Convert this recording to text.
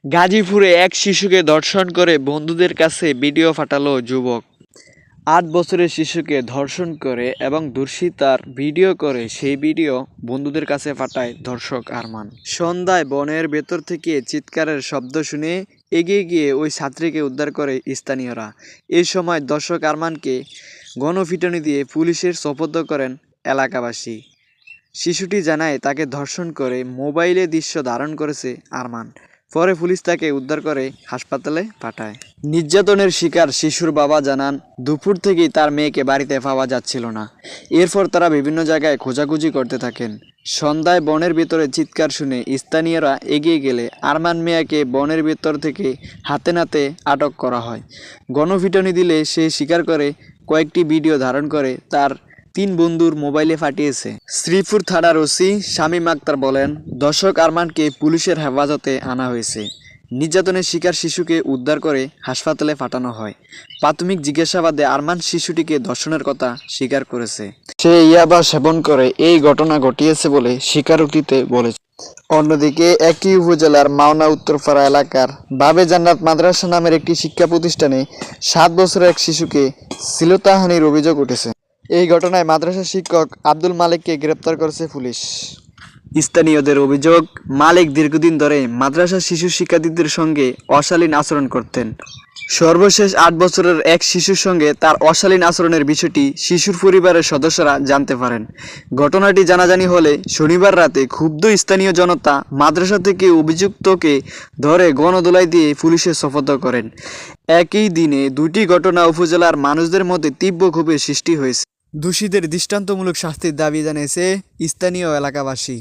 গাজীপুরে এক শিশুকে ধর্ষণ করে বন্ধুদের কাছে ভিডিও পাঠালো যুবক। ৮ বছরের শিশুকে ধর্ষণ করে এবং ধর্ষিতার ভিডিও করে সেই ভিডিও বন্ধুদের কাছে পাঠায় ধর্ষক আরমান। সন্ধ্যায় বনের ভেতর থেকে চিৎকারের শব্দ শুনে এগিয়ে গিয়ে ওই ছাত্রীকে উদ্ধার করে স্থানীয়রা। এই সময় ধর্ষক আরমানকে গণপিটুনি দিয়ে পুলিশের সোপর্দ করেন এলাকাবাসী। শিশুটি জানায় তাকে ধর্ষণ করে মোবাইলে দৃশ্য ধারণ করেছে আরমান। পরে পুলিশ তাকে উদ্ধার করে হাসপাতালে পাঠায়। নির্যাতনের শিকার শিশুর বাবা জানান, দুপুর থেকেই তার মেয়েকে বাড়িতে পাওয়া যাচ্ছিল না। এরপর তারা বিভিন্ন জায়গায় খোঁজাখুঁজি করতে থাকেন। সন্ধ্যায় বনের ভিতরে চিৎকার শুনে স্থানীয়রা এগিয়ে গেলে আরমান মিয়াকে বনের ভিতর থেকে হাতে নাতে আটক করা হয়। গণপিটুনি দিলে সে স্বীকার করে কয়েকটি ভিডিও ধারণ করে তার ৩ বন্ধুর মোবাইলে পাঠিয়েছে। শ্রীপুর থানার ওসি শামীম আক্তার বলেন, ধর্ষক আরমানকে পুলিশের হেফাজতে আনা হয়েছে। নির্যাতনের শিকার শিশুকে উদ্ধার করে হাসপাতালে পাঠানো হয়। প্রাথমিক জিজ্ঞাসাবাদে আরমান শিশুটিকে ধর্ষণের কথা স্বীকার করেছে। সে ইয়াবা সেবন করে এই ঘটনা ঘটিয়েছে বলে স্বীকারোক্তিতে বলেছে। অন্যদিকে একই উপজেলার মাওনা উত্তরপাড়া এলাকার বাবে জান্নাত মাদ্রাসা নামের একটি শিক্ষা প্রতিষ্ঠানে ৭ বছরের এক শিশুকে শ্লীলতাহানির অভিযোগ উঠেছে। এই ঘটনায় মাদ্রাসা শিক্ষক আব্দুল মালিককে গ্রেপ্তার করেছে পুলিশ। স্থানীয়দের অভিযোগ, মালিক দীর্ঘদিন ধরে মাদ্রাসার শিশু শিক্ষার্থীদের সঙ্গে অশালীন আচরণ করতেন। সর্বশেষ ৮ বছরের এক শিশুর সঙ্গে তার অশালীন আচরণের বিষয়টি শিশুর পরিবারের সদস্যরা জানতে পারেন। ঘটনাটি জানাজানি হলে শনিবার রাতে ক্ষুব্ধ স্থানীয় জনতা মাদ্রাসা থেকে অভিযুক্তকে ধরে গণধোলাই দিয়ে পুলিশে সোপর্দ করেন। একই দিনে দুটি ঘটনা উপজেলার মানুষদের মধ্যে তীব্র ক্ষোভের সৃষ্টি হয়েছে। দোষীদের দৃষ্টান্তমূলক শাস্তির দাবি জানিয়েছে স্থানীয় এলাকাবাসী।